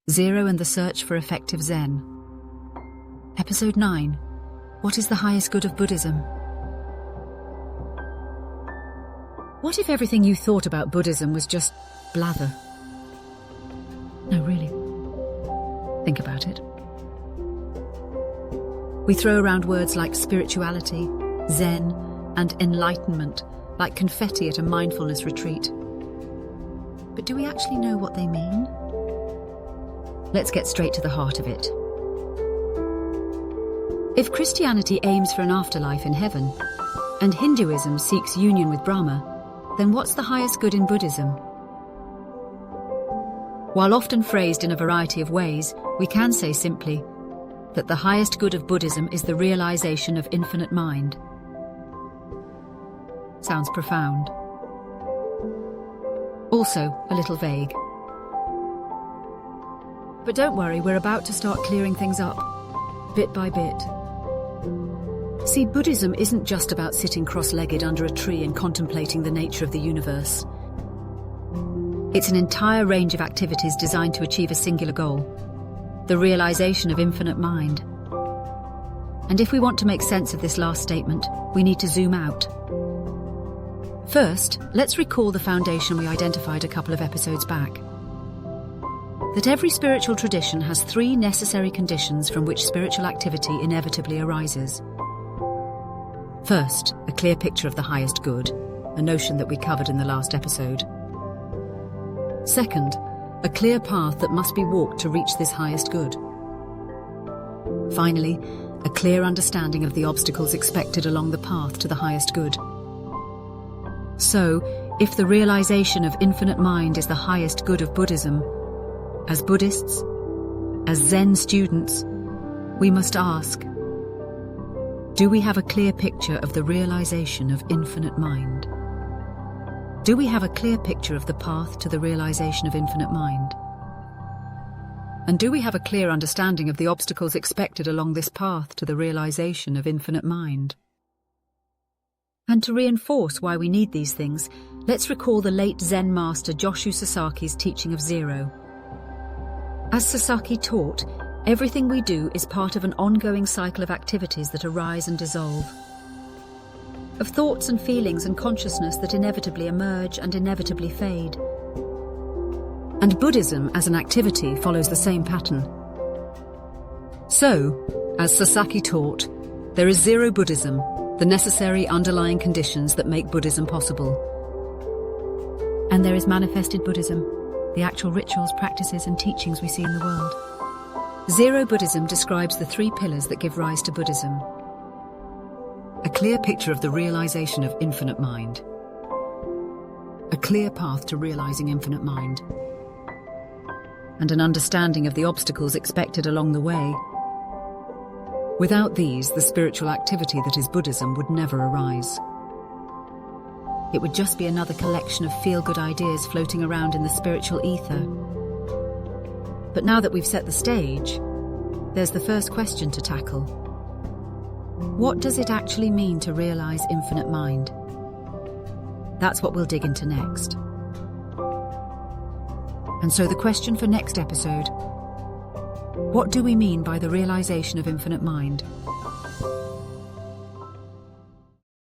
Zero and the Search for Effective Zen. Episode 9. What is the highest good of Buddhism? What if everything you thought about Buddhism was just blather? No, really. Think about it. We throw around words like spirituality, Zen, and enlightenment like confetti at a mindfulness retreat. But do we actually know what they mean? Let's get straight to the heart of it. If Christianity aims for an afterlife in heaven, and Hinduism seeks union with Brahma, then what's the highest good in Buddhism? While often phrased in a variety of ways, we can say simply that the highest good of Buddhism is the realization of infinite mind. Sounds profound. Also, a little vague. But don't worry, we're about to start clearing things up, bit by bit. See, Buddhism isn't just about sitting cross-legged under a tree and contemplating the nature of the universe. It's an entire range of activities designed to achieve a singular goal, the realization of infinite mind. And if we want to make sense of this last statement, we need to zoom out. First, let's recall the foundation we identified a couple of episodes back. That every spiritual tradition has three necessary conditions from which spiritual activity inevitably arises. First, a clear picture of the highest good, a notion that we covered in the last episode. Second, a clear path that must be walked to reach this highest good. Finally, a clear understanding of the obstacles expected along the path to the highest good. So, if the realization of infinite mind is the highest good of Buddhism, as Buddhists, as Zen students, we must ask, do we have a clear picture of the realization of infinite mind? Do we have a clear picture of the path to the realization of infinite mind? And do we have a clear understanding of the obstacles expected along this path to the realization of infinite mind? And to reinforce why we need these things, let's recall the late Zen master Joshu Sasaki's teaching of zero. As Sasaki taught, everything we do is part of an ongoing cycle of activities that arise and dissolve, of thoughts and feelings and consciousness that inevitably emerge and inevitably fade. And Buddhism as an activity follows the same pattern. So, as Sasaki taught, there is Zero-Buddhism, the necessary underlying conditions that make Buddhism possible. And there is manifested Buddhism, the actual rituals, practices, and teachings we see in the world. Zero-Buddhism describes the three pillars that give rise to Buddhism. A clear picture of the realization of infinite mind. A clear path to realizing infinite mind. And an understanding of the obstacles expected along the way. Without these, the spiritual activity that is Buddhism would never arise. It would just be another collection of feel-good ideas floating around in the spiritual ether. But now that we've set the stage, there's the first question to tackle. What does it actually mean to realize infinite mind? That's what we'll dig into next. And so the question for next episode: what do we mean by the realization of infinite mind?